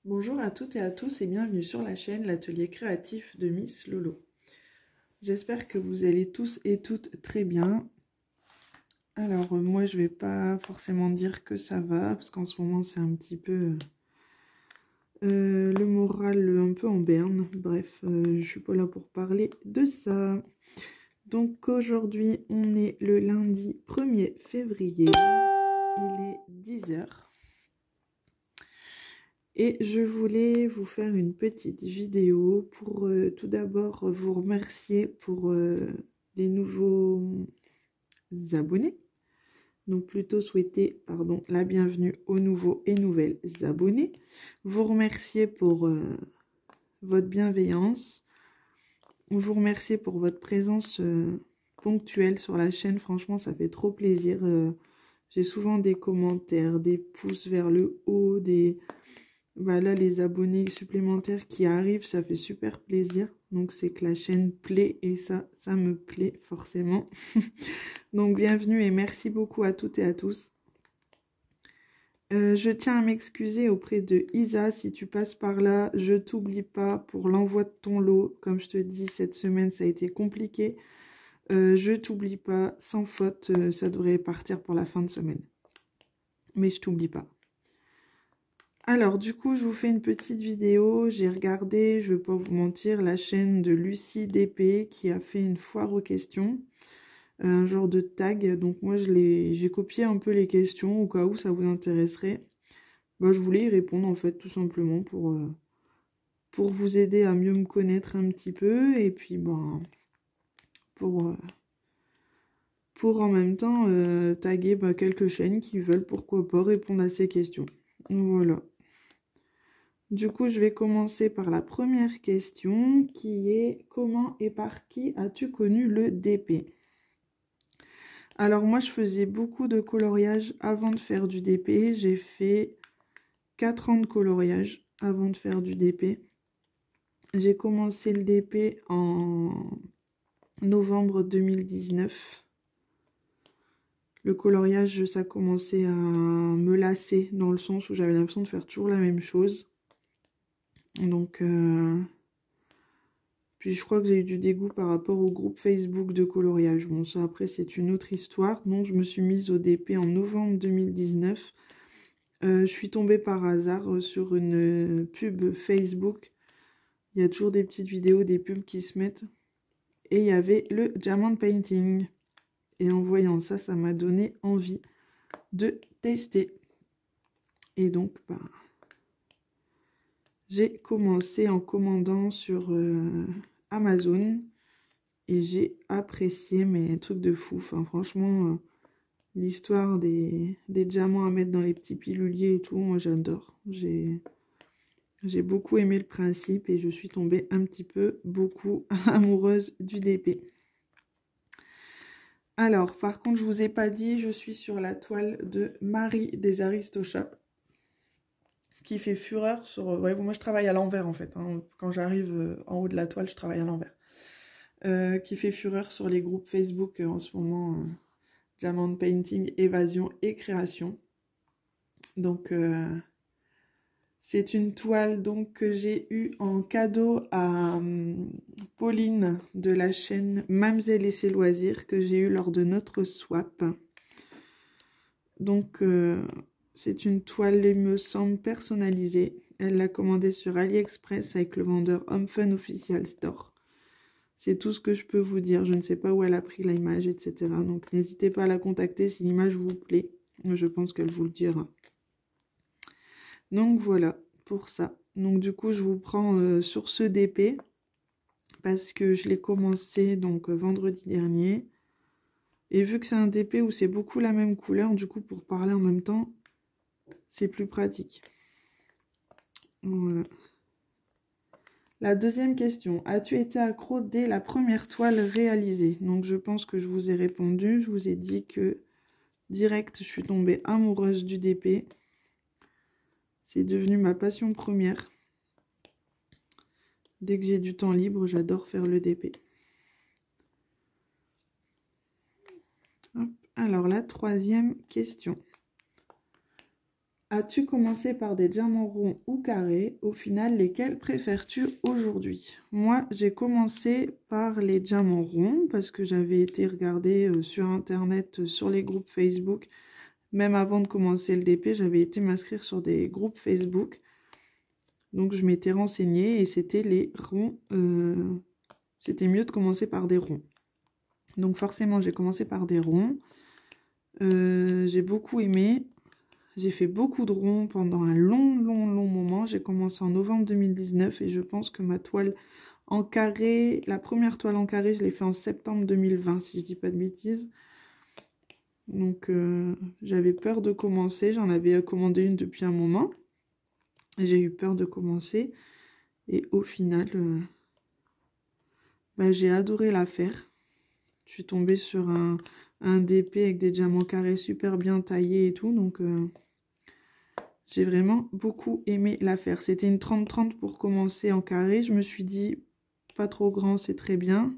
Bonjour à toutes et à tous et bienvenue sur la chaîne L'Atelier Créatif de Miss Lolo. J'espère que vous allez tous et toutes très bien. Alors moi je vais pas forcément dire que ça va parce qu'en ce moment c'est un petit peu le moral un peu en berne. Bref, je suis pas là pour parler de ça. Donc aujourd'hui on est le lundi 1er février, il est 10h. Et je voulais vous faire une petite vidéo pour tout d'abord vous remercier pour les nouveaux abonnés. Donc plutôt souhaiter la bienvenue aux nouveaux et nouvelles abonnés. Vous remercier pour votre bienveillance. Vous remercier pour votre présence ponctuelle sur la chaîne. Franchement, ça fait trop plaisir. J'ai souvent des commentaires, des pouces vers le haut, Là, les abonnés supplémentaires qui arrivent, ça fait super plaisir. Donc, c'est que la chaîne plaît et ça me plaît forcément. Donc, bienvenue et merci beaucoup à toutes et à tous. Je tiens à m'excuser auprès de Isa. Si tu passes par là, je t'oublie pas pour l'envoi de ton lot. Comme je te dis, cette semaine, ça a été compliqué. Je t'oublie pas, sans faute. Ça devrait partir pour la fin de semaine. Mais je t'oublie pas. Alors, du coup, je vous fais une petite vidéo. J'ai regardé, je ne vais pas vous mentir, la chaîne de Lucie DP qui a fait une foire aux questions. Un genre de tag. Donc, moi, j'ai copié un peu les questions au cas où ça vous intéresserait. Je voulais y répondre, en fait, tout simplement pour vous aider à mieux me connaître un petit peu. Et puis, pour en même temps taguer quelques chaînes qui veulent, pourquoi pas, répondre à ces questions. Voilà. Du coup, je vais commencer par la première question qui est « Comment et par qui as-tu connu le DP ?» Alors moi, je faisais beaucoup de coloriage avant de faire du DP. J'ai fait 4 ans de coloriage avant de faire du DP. J'ai commencé le DP en novembre 2019. Le coloriage, ça commençait à me lasser dans le sens où j'avais l'impression de faire toujours la même chose. Donc, puis je crois que j'ai eu du dégoût par rapport au groupe Facebook de coloriage. Bon, ça après, c'est une autre histoire. Donc, je me suis mise au DP en novembre 2019. Je suis tombée par hasard sur une pub Facebook. Il y a toujours des petites vidéos, des pubs qui se mettent. Et il y avait le diamond painting. Et en voyant ça, ça m'a donné envie de tester. Et donc, j'ai commencé en commandant sur Amazon et j'ai apprécié mes trucs de fou. Enfin, franchement, l'histoire des diamants à mettre dans les petits piluliers et tout, moi j'adore. J'ai beaucoup aimé le principe et je suis tombée un petit peu beaucoup amoureuse du DP. Alors, par contre, je vous ai pas dit, je suis sur la toile de Marie des Aristochats qui fait fureur sur... Ouais, moi, je travaille à l'envers, en fait. Hein. Quand j'arrive en haut de la toile, je travaille à l'envers. Qui fait fureur sur les groupes Facebook en ce moment. Diamond Painting, Évasion et Création. Donc, c'est une toile donc, que j'ai eue en cadeau à Pauline de la chaîne Mamzelle et ses loisirs que j'ai eu lors de notre swap. Donc, c'est une toile, il me semble, personnalisée. Elle l'a commandée sur AliExpress avec le vendeur HomeFun Official Store. C'est tout ce que je peux vous dire. Je ne sais pas où elle a pris l'image, etc. Donc, n'hésitez pas à la contacter si l'image vous plaît. Je pense qu'elle vous le dira. Donc, voilà pour ça. Donc, du coup, je vous prends sur ce DP parce que je l'ai commencé donc vendredi dernier. Et vu que c'est un DP où c'est beaucoup la même couleur, du coup, pour parler en même temps, c'est plus pratique. Voilà. La deuxième question. As-tu été accro dès la première toile réalisée? Donc, je pense que je vous ai répondu. Je vous ai dit que direct, je suis tombée amoureuse du DP. C'est devenu ma passion première. Dès que j'ai du temps libre, j'adore faire le DP. Hop. Alors, la troisième question. As-tu commencé par des diamants ronds ou carrés? Au final, lesquels préfères-tu aujourd'hui? Moi, j'ai commencé par les diamants ronds parce que j'avais été regarder sur Internet, sur les groupes Facebook. Même avant de commencer le DP, j'avais été m'inscrire sur des groupes Facebook. Donc, je m'étais renseignée et c'était les ronds. C'était mieux de commencer par des ronds. Donc, forcément, j'ai commencé par des ronds. J'ai beaucoup aimé. J'ai fait beaucoup de ronds pendant un long moment. J'ai commencé en novembre 2019 et je pense que ma toile en carré, la première toile en carré, je l'ai fait en septembre 2020, si je dis pas de bêtises. Donc, j'avais peur de commencer. J'en avais commandé une depuis un moment. J'ai eu peur de commencer. Et au final, j'ai adoré la faire. Je suis tombée sur un DP avec des diamants carrés super bien taillés et tout. Donc, j'ai vraiment beaucoup aimé la faire. C'était une 30-30 pour commencer en carré. Je me suis dit, pas trop grand, c'est très bien.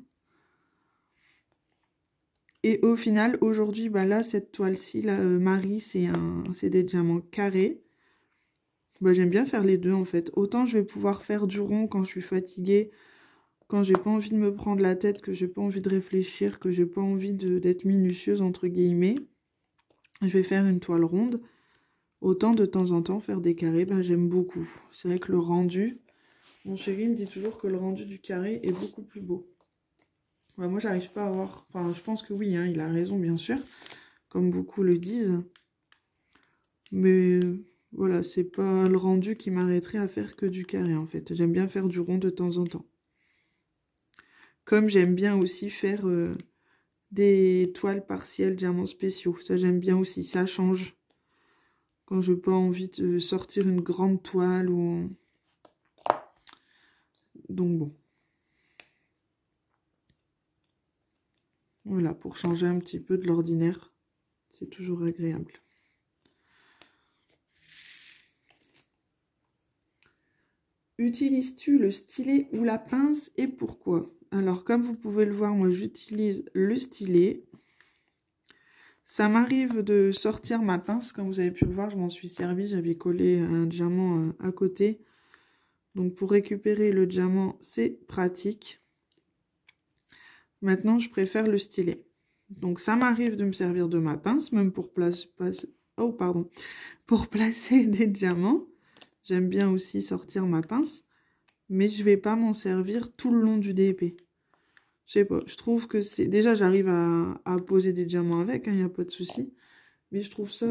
Et au final, aujourd'hui, là, cette toile-ci, Marie, c'est des diamants carrés. J'aime bien faire les deux, en fait. Autant je vais pouvoir faire du rond quand je suis fatiguée, quand j'ai pas envie de me prendre la tête, que j'ai pas envie de réfléchir, que j'ai pas envie d'être minutieuse, entre guillemets. Je vais faire une toile ronde. Autant de temps en temps, faire des carrés, j'aime beaucoup. C'est vrai que le rendu, mon chéri me dit toujours que le rendu du carré est beaucoup plus beau. Ouais, moi, j'arrive pas à voir... Enfin, je pense que oui, hein, il a raison, bien sûr, comme beaucoup le disent. Mais voilà, c'est pas le rendu qui m'arrêterait à faire que du carré, en fait. J'aime bien faire du rond de temps en temps. Comme j'aime bien aussi faire des toiles partielles diamants spéciaux. Ça, j'aime bien aussi, ça change. Quand je n'ai pas envie de sortir une grande toile ou... Donc bon. Voilà, pour changer un petit peu de l'ordinaire. C'est toujours agréable. Utilises-tu le stylet ou la pince et pourquoi? Alors, comme vous pouvez le voir, moi, j'utilise le stylet. Ça m'arrive de sortir ma pince. Comme vous avez pu le voir, je m'en suis servi. J'avais collé un diamant à côté. Donc, pour récupérer le diamant, c'est pratique. Maintenant, je préfère le stylet. Donc, ça m'arrive de me servir de ma pince, même pour pour placer des diamants. J'aime bien aussi sortir ma pince. Mais je ne vais pas m'en servir tout le long du DP. Je sais pas, je trouve que c'est... Déjà, j'arrive à poser des diamants avec, il n'y a pas de souci. Mais je trouve ça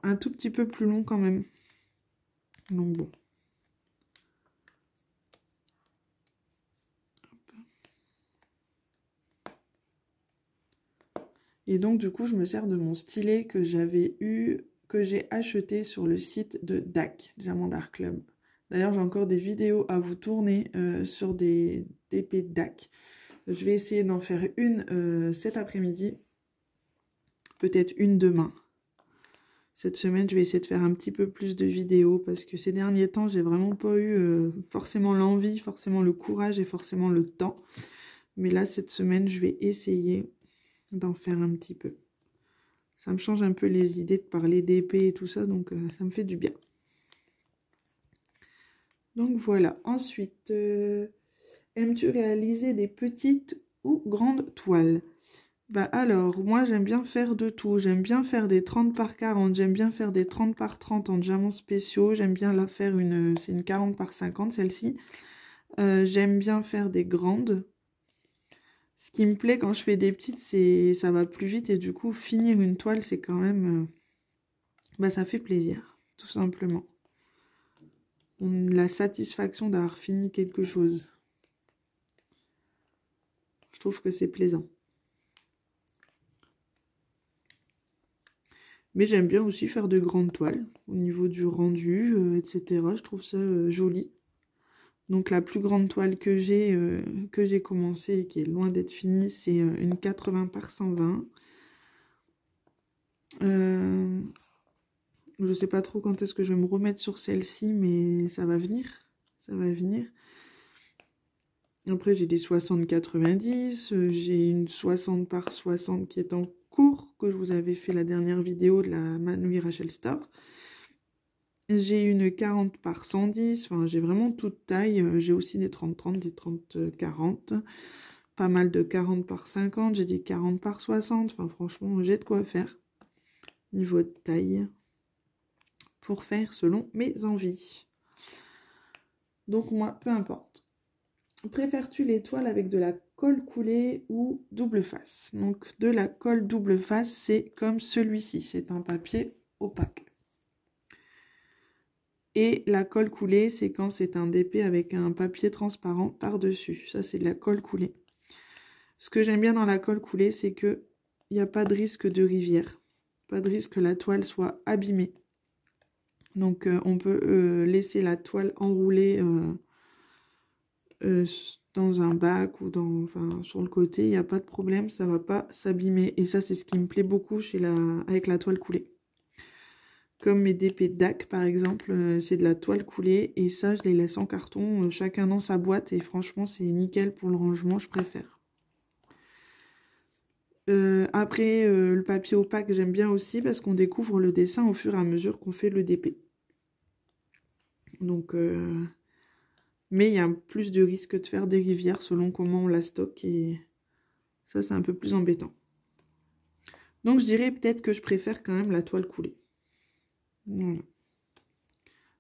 un tout petit peu plus long quand même. Donc bon. Et donc, du coup, je me sers de mon stylet que j'ai acheté sur le site de DAC, Diamant Art Club. D'ailleurs, j'ai encore des vidéos à vous tourner sur des DP DAC. Je vais essayer d'en faire une cet après-midi. Peut-être une demain. Cette semaine, je vais essayer de faire un petit peu plus de vidéos parce que ces derniers temps, j'ai vraiment pas eu forcément l'envie, forcément le courage et forcément le temps. Mais là, cette semaine, je vais essayer d'en faire un petit peu. Ça me change un peu les idées de parler d'épée et tout ça, donc ça me fait du bien. Donc voilà. Ensuite, aimes-tu réaliser des petites ou grandes toiles? Alors, moi j'aime bien faire de tout. J'aime bien faire des 30 par 40, j'aime bien faire des 30 par 30 en diamants spéciaux. J'aime bien la faire c'est une 40 par 50 celle-ci. J'aime bien faire des grandes. Ce qui me plaît quand je fais des petites, ça va plus vite et du coup finir une toile, c'est quand même... ça fait plaisir, tout simplement. La satisfaction d'avoir fini quelque chose. Je trouve que c'est plaisant. Mais j'aime bien aussi faire de grandes toiles au niveau du rendu, etc. Je trouve ça joli. Donc la plus grande toile que j'ai commencé et qui est loin d'être finie, c'est une 80 par 120. Je sais pas trop quand est-ce que je vais me remettre sur celle-ci, mais ça va venir. Ça va venir. Après, j'ai des 60-90. J'ai une 60 par 60 qui est en cours, que je vous avais fait la dernière vidéo de la Manouille Rachel Store. J'ai une 40 par 110, enfin j'ai vraiment toute taille. J'ai aussi des 30-30, des 30-40, pas mal de 40 par 50, j'ai des 40 par 60, enfin franchement j'ai de quoi faire niveau de taille pour faire selon mes envies. Donc moi, peu importe. Préfères-tu les toiles avec de la colle coulée ou double face? Donc de la colle double face, c'est comme celui-ci, c'est un papier opaque. Et la colle coulée, c'est quand c'est un DP avec un papier transparent par-dessus. Ça, c'est de la colle coulée. Ce que j'aime bien dans la colle coulée, c'est qu'il n'y a pas de risque de rivière. Pas de risque que la toile soit abîmée. Donc, on peut laisser la toile enroulée dans un bac ou enfin, sur le côté. Il n'y a pas de problème, ça ne va pas s'abîmer. Et ça, c'est ce qui me plaît beaucoup avec la toile coulée. Comme mes DP DAC par exemple, c'est de la toile coulée et ça je les laisse en carton, chacun dans sa boîte et franchement c'est nickel pour le rangement, je préfère. Après le papier opaque j'aime bien aussi parce qu'on découvre le dessin au fur et à mesure qu'on fait le DP. Donc, mais il y a plus de risque de faire des rivières selon comment on la stocke et ça c'est un peu plus embêtant. Donc je dirais peut-être que je préfère quand même la toile coulée. Voilà.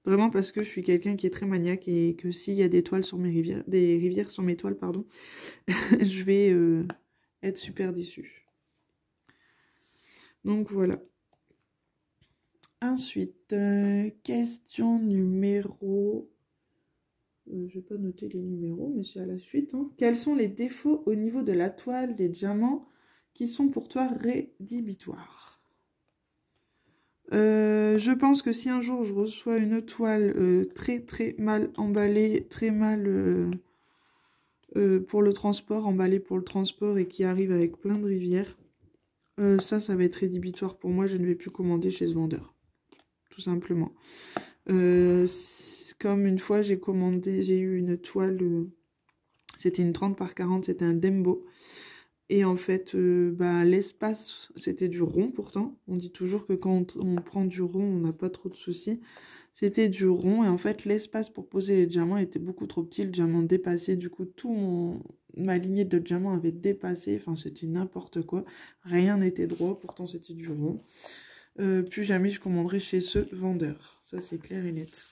Vraiment parce que je suis quelqu'un qui est très maniaque et que s'il y a des toiles sur mes rivières, des rivières sur mes toiles, pardon, je vais être super déçue. Donc voilà. Ensuite, question numéro... je vais pas noter les numéros, mais c'est à la suite. Hein. Quels sont les défauts au niveau de la toile des diamants qui sont pour toi rédhibitoires? Je pense que si un jour je reçois une toile très très mal emballée, très mal pour le transport, emballée pour le transport et qui arrive avec plein de rivières, ça va être rédhibitoire pour moi, je ne vais plus commander chez ce vendeur, tout simplement. Comme une fois j'ai eu une toile, c'était une 30 par 40, c'était un Dembo. Et en fait, l'espace, c'était du rond pourtant. On dit toujours que quand on prend du rond, on n'a pas trop de soucis. C'était du rond et en fait, l'espace pour poser les diamants était beaucoup trop petit. Le diamant dépassait. Du coup, ma lignée de diamants avait dépassé. Enfin, c'était n'importe quoi. Rien n'était droit. Pourtant, c'était du rond. Plus jamais je commanderai chez ce vendeur. Ça, c'est clair et net.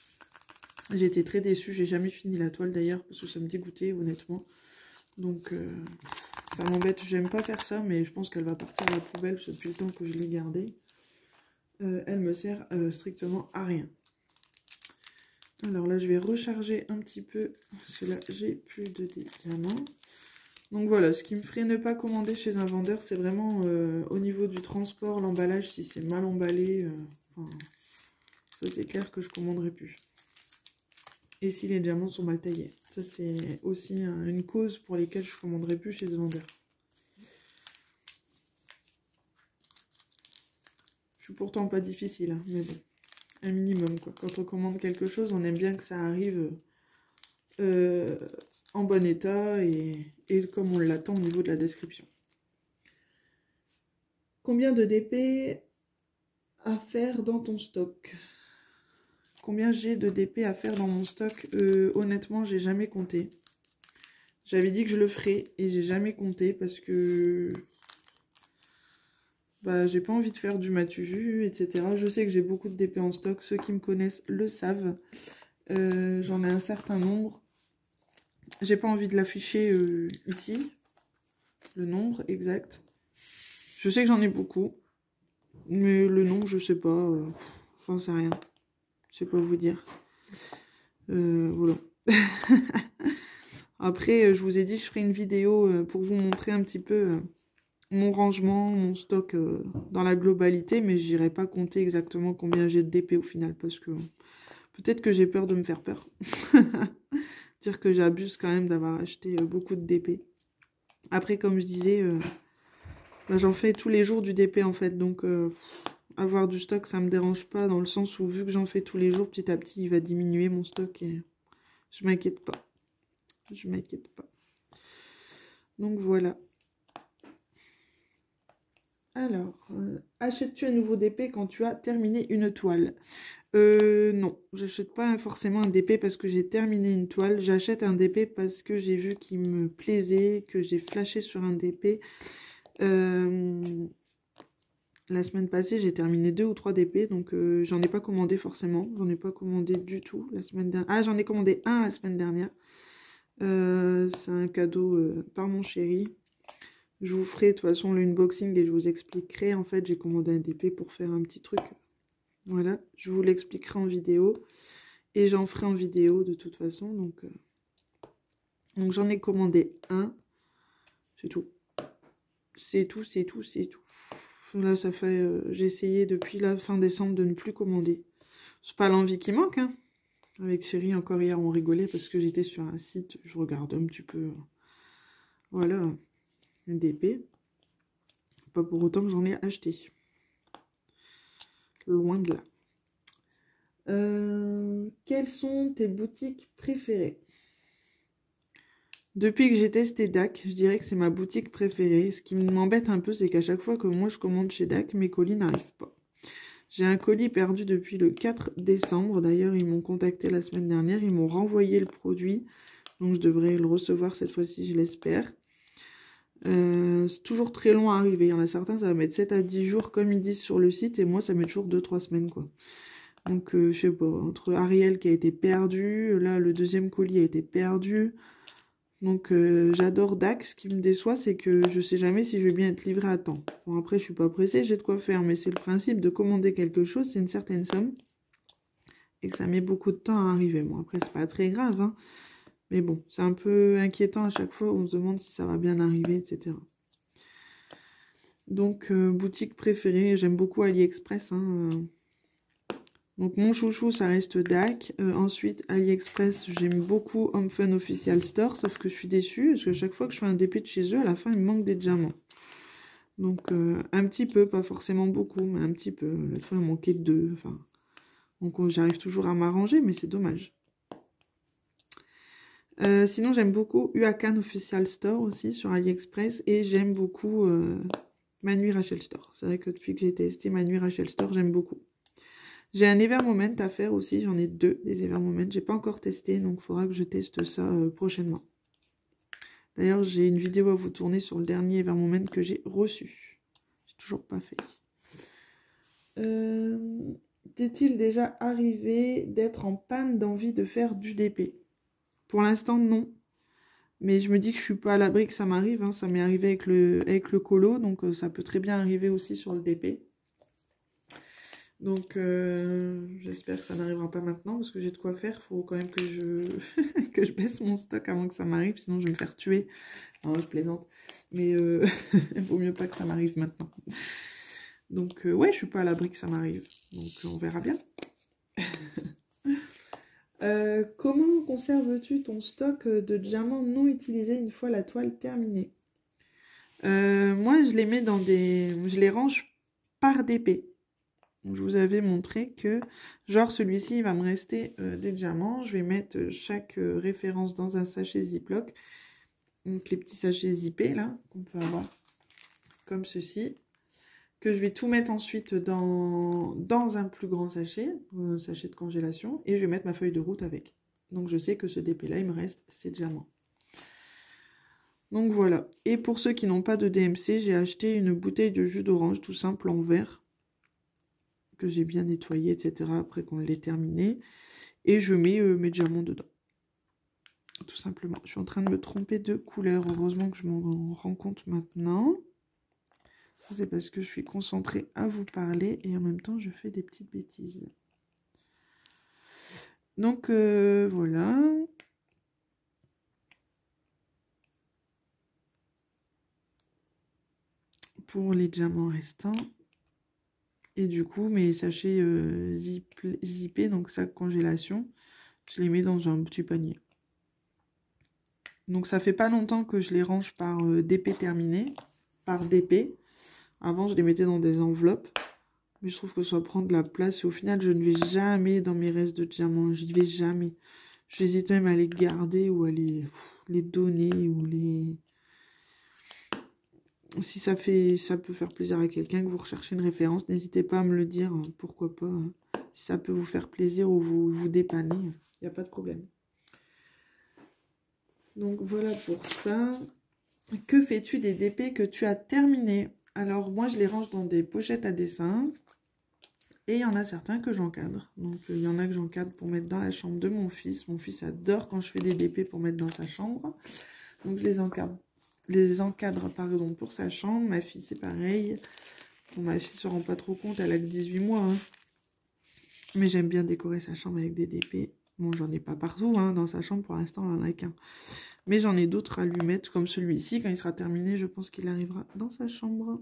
J'ai été très déçue. J'ai jamais fini la toile d'ailleurs parce que ça me dégoûtait, honnêtement. Donc... ça m'embête, j'aime pas faire ça, mais je pense qu'elle va partir à la poubelle, parce que depuis le temps que je l'ai gardée, elle me sert strictement à rien. Alors là, je vais recharger un petit peu, parce que là, j'ai plus de diamants. Donc voilà, ce qui me ferait ne pas commander chez un vendeur, c'est vraiment au niveau du transport, l'emballage, si c'est mal emballé, ça c'est clair que je commanderai plus. Et si les diamants sont mal taillés. Ça, c'est aussi une cause pour laquelle je ne commanderai plus chez ce vendeur. Je suis pourtant pas difficile, hein, mais bon, un minimum, quoi. Quand on commande quelque chose, on aime bien que ça arrive en bon état et comme on l'attend au niveau de la description. Combien de DP à faire dans ton stock? Combien j'ai de DP à faire dans mon stock? Honnêtement, j'ai jamais compté. J'avais dit que je le ferais et j'ai jamais compté parce que j'ai pas envie de faire du matu vu, etc. Je sais que j'ai beaucoup de DP en stock. Ceux qui me connaissent le savent. J'en ai un certain nombre. J'ai pas envie de l'afficher ici. Le nombre exact. Je sais que j'en ai beaucoup. Mais le nombre, je sais pas. J'en sais rien. Je sais pas vous dire. Voilà. Après, je vous ai dit, je ferai une vidéo pour vous montrer un petit peu mon rangement, mon stock dans la globalité. Mais j'irai pas compter exactement combien j'ai de DP au final. Parce que peut-être que j'ai peur de me faire peur. Dire que j'abuse quand même d'avoir acheté beaucoup de DP. Après, comme je disais, j'en fais tous les jours du DP en fait. Donc, avoir du stock, ça me dérange pas dans le sens où vu que j'en fais tous les jours, petit à petit, il va diminuer mon stock et je m'inquiète pas. Je m'inquiète pas. Donc, voilà. Alors, achètes-tu un nouveau DP quand tu as terminé une toile? Non, j'achète pas forcément un DP parce que j'ai terminé une toile. J'achète un DP parce que j'ai vu qu'il me plaisait, que j'ai flashé sur un DP. La semaine passée, j'ai terminé 2 ou 3 DP, donc j'en ai pas commandé forcément. J'en ai pas commandé du tout la semaine dernière. Ah, j'en ai commandé un la semaine dernière. C'est un cadeau par mon chéri. Je vous ferai de toute façon l'unboxing et je vous expliquerai. En fait, j'ai commandé un DP pour faire un petit truc. Voilà, je vous l'expliquerai en vidéo. Et j'en ferai en vidéo de toute façon. Donc j'en ai commandé un. C'est tout. C'est tout, c'est tout, c'est tout. Là, ça fait... j'ai essayé depuis la fin décembre de ne plus commander. C'est pas l'envie qui manque, hein. Avec chéri, encore hier, on rigolait parce que j'étais sur un site. Je regarde un petit peu... voilà, un DP. Pas pour autant que j'en ai acheté. Loin de là. Quelles sont tes boutiques préférées? Depuis que j'ai testé DAC, je dirais que c'est ma boutique préférée. Ce qui m'embête un peu, c'est qu'à chaque fois que moi je commande chez DAC, mes colis n'arrivent pas. J'ai un colis perdu depuis le 4 décembre. D'ailleurs, ils m'ont contacté la semaine dernière. Ils m'ont renvoyé le produit. Donc, je devrais le recevoir cette fois-ci, je l'espère. C'est toujours très long à arriver. Il y en a certains, ça va mettre 7 à 10 jours, comme ils disent sur le site. Et moi, ça met toujours 2-3 semaines, quoi. Donc, je sais pas. Entre Ariel qui a été perdu. Là, le deuxième colis a été perdu. Donc, j'adore DAC. Ce qui me déçoit, c'est que je sais jamais si je vais bien être livrée à temps. Bon, après, je suis pas pressée, j'ai de quoi faire. Mais c'est le principe de commander quelque chose, c'est une certaine somme. Et que ça met beaucoup de temps à arriver. Bon, après, c'est pas très grave, hein. Mais bon, c'est un peu inquiétant à chaque fois. On se demande si ça va bien arriver, etc. Donc, boutique préférée, j'aime beaucoup AliExpress, hein. Donc, mon chouchou, ça reste DAC. Ensuite, AliExpress, j'aime beaucoup Home Fun Official Store, sauf que je suis déçue, parce que chaque fois que je fais un DP de chez eux, à la fin, il me manque des diamants. Donc, un petit peu, pas forcément beaucoup, mais un petit peu. L'autre fois, il manquait 2, enfin... Donc, j'arrive toujours à m'arranger, mais c'est dommage. Sinon, j'aime beaucoup Huacan Official Store aussi, sur AliExpress, et j'aime beaucoup Manu Rachel Store. C'est vrai que depuis que j'ai testé Manu Rachel Store, j'aime beaucoup. J'ai un Evermoment à faire aussi, j'en ai 2 des Evermoment. J'ai pas encore testé, donc il faudra que je teste ça prochainement. D'ailleurs, j'ai une vidéo à vous tourner sur le dernier Evermoment que j'ai reçu. J'ai toujours pas fait. T'est-il déjà arrivé d'être en panne d'envie de faire du DP? Pour l'instant, non. Mais je me dis que je suis pas à l'abri que ça m'arrive. Hein. Ça m'est arrivé avec le colo, donc ça peut très bien arriver aussi sur le DP. Donc, j'espère que ça n'arrivera pas maintenant, parce que j'ai de quoi faire. Il faut quand même que que je baisse mon stock avant que ça m'arrive, sinon je vais me faire tuer. Non, je plaisante. Mais il vaut mieux pas que ça m'arrive maintenant. Donc, ouais, je suis pas à l'abri que ça m'arrive. Donc, on verra bien. Comment conserves-tu ton stock de diamants non utilisés une fois la toile terminée? Moi, je les mets dans des... Je les range par DP. Donc, je vous avais montré que, genre, celui-ci, il va me rester des diamants. Je vais mettre chaque référence dans un sachet Ziploc. Donc, les petits sachets zippés, là, qu'on peut avoir, comme ceci. Que je vais tout mettre ensuite dans un plus grand sachet, un sachet de congélation. Et je vais mettre ma feuille de route avec. Donc, je sais que ce DP-là, il me reste ces diamants. Donc, voilà. Et pour ceux qui n'ont pas de DMC, j'ai acheté une bouteille de jus d'orange, tout simple, en verre. Que j'ai bien nettoyé, etc. après qu'on l'ait terminé. Et je mets mes diamants dedans. Tout simplement. Je suis en train de me tromper de couleur. Heureusement que je m'en rends compte maintenant. Ça, c'est parce que je suis concentrée à vous parler et en même temps, je fais des petites bêtises. Donc, voilà. Pour les diamants restants. Et du coup, mes sachets zippés, donc sac congélation, je les mets dans un petit panier. Donc, ça fait pas longtemps que je les range par DP terminé, par DP. Avant, je les mettais dans des enveloppes. Mais je trouve que ça prend de la place. Et au final, je ne vais jamais dans mes restes de diamants. Je n'y vais jamais. J'hésite même à les garder ou à les donner ou les... si ça peut faire plaisir à quelqu'un que vous recherchez une référence, n'hésitez pas à me le dire, pourquoi pas. Si ça peut vous faire plaisir ou vous dépanner, il n'y a pas de problème. Donc voilà pour ça. Que fais-tu des DP que tu as terminés? Alors moi je les range dans des pochettes à dessin. Et il y en a certains que j'encadre. Donc il y en a que j'encadre pour mettre dans la chambre de mon fils. Mon fils adore quand je fais des DP pour mettre dans sa chambre. Donc je les encadre pardon, pour sa chambre. Ma fille c'est pareil. Bon, ma fille se rend pas trop compte, elle a que 18 mois. Hein. Mais j'aime bien décorer sa chambre avec des DP. Bon, j'en ai pas partout hein, dans sa chambre, pour l'instant, elle en a qu'un. Mais j'en ai d'autres à lui mettre, comme celui-ci. Quand il sera terminé, je pense qu'il arrivera dans sa chambre.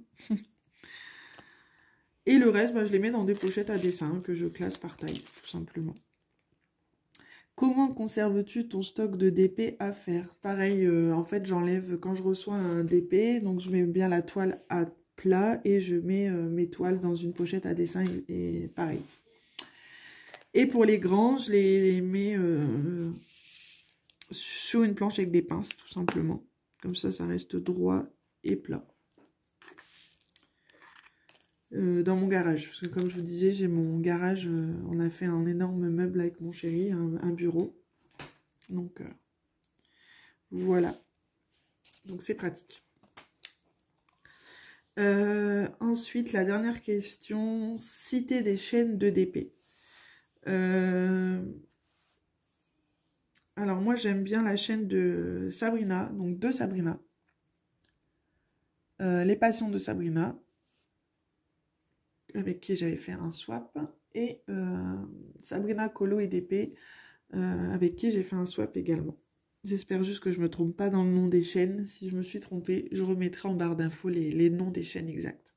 Et le reste, bah, je les mets dans des pochettes à dessin que je classe par taille, tout simplement. Comment conserves-tu ton stock de DP à faire? Pareil, en fait, j'enlève quand je reçois un DP, donc je mets bien la toile à plat et je mets mes toiles dans une pochette à dessin et pareil. Et pour les grands, je les mets sur une planche avec des pinces, tout simplement. Comme ça reste droit et plat. Dans mon garage, parce que comme je vous disais, j'ai mon garage, on a fait un énorme meuble avec mon chéri, un bureau. Donc, voilà. Donc, c'est pratique. Ensuite, la dernière question, citer des chaînes de DP. Alors, moi, j'aime bien la chaîne de Sabrina, donc de Sabrina. Les Passions de Sabrina, avec qui j'avais fait un swap. Et Sabrina Colo et DP, avec qui j'ai fait un swap également. J'espère juste que je ne me trompe pas dans le nom des chaînes. Si je me suis trompée, je remettrai en barre d'infos les noms des chaînes exactes.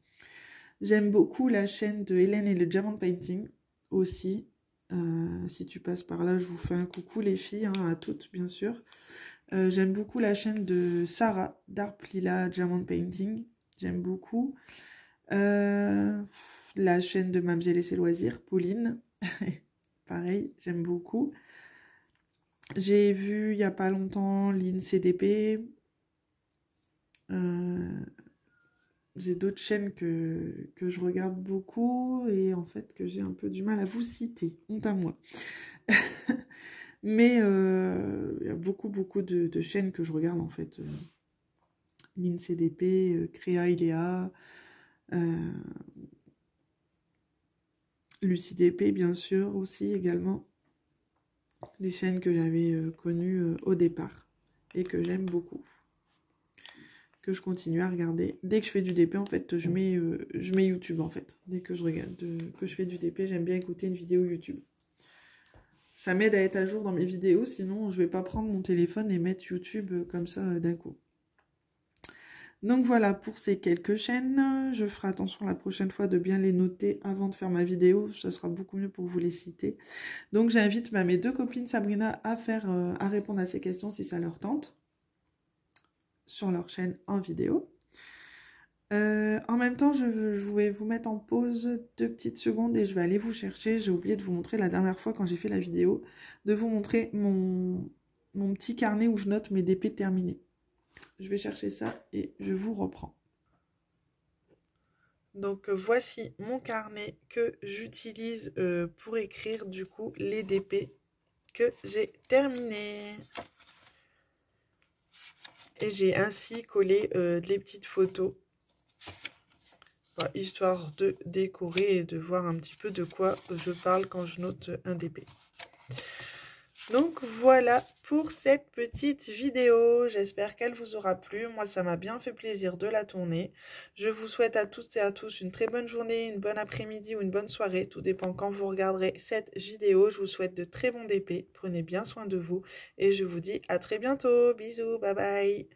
J'aime beaucoup la chaîne de Hélène et le Diamond Painting aussi. Si tu passes par là, je vous fais un coucou les filles, hein, à toutes bien sûr. J'aime beaucoup la chaîne de Sarah, Dark Lila Diamond Painting. J'aime beaucoup. La chaîne de Mamzelle et ses loisirs, Pauline. Pareil, j'aime beaucoup. J'ai vu il n'y a pas longtemps l'INCDP. J'ai d'autres chaînes que je regarde beaucoup et en fait que j'ai un peu du mal à vous citer. Honte à moi. Mais il y a beaucoup de chaînes que je regarde en fait. L'INCDP, Créa Iléa, LuciDP bien sûr aussi également. Des chaînes que j'avais connues au départ et que j'aime beaucoup. Que je continue à regarder. Dès que je fais du DP, en fait, je mets YouTube, en fait. Dès que je regarde, que je fais du DP, j'aime bien écouter une vidéo YouTube. Ça m'aide à être à jour dans mes vidéos, sinon je vais pas prendre mon téléphone et mettre YouTube comme ça d'un coup. Donc voilà pour ces quelques chaînes. Je ferai attention la prochaine fois de bien les noter avant de faire ma vidéo. Ça sera beaucoup mieux pour vous les citer. Donc j'invite mes deux copines Sabrina à répondre à ces questions si ça leur tente. Sur leur chaîne en vidéo. En même temps, je vais vous mettre en pause 2 petites secondes et je vais aller vous chercher. J'ai oublié de vous montrer la dernière fois quand j'ai fait la vidéo, de vous montrer mon petit carnet où je note mes DP terminés. Je vais chercher ça et je vous reprends. Donc voici mon carnet que j'utilise pour écrire du coup les DP que j'ai terminés. Et j'ai ainsi collé les petites photos, histoire de décorer et de voir un petit peu de quoi je parle quand je note un DP. Donc voilà pour cette petite vidéo. J'espère qu'elle vous aura plu. Moi, ça m'a bien fait plaisir de la tourner. Je vous souhaite à toutes et à tous une très bonne journée, une bonne après-midi ou une bonne soirée. Tout dépend quand vous regarderez cette vidéo. Je vous souhaite de très bons DP. Prenez bien soin de vous et je vous dis à très bientôt. Bisous, bye bye.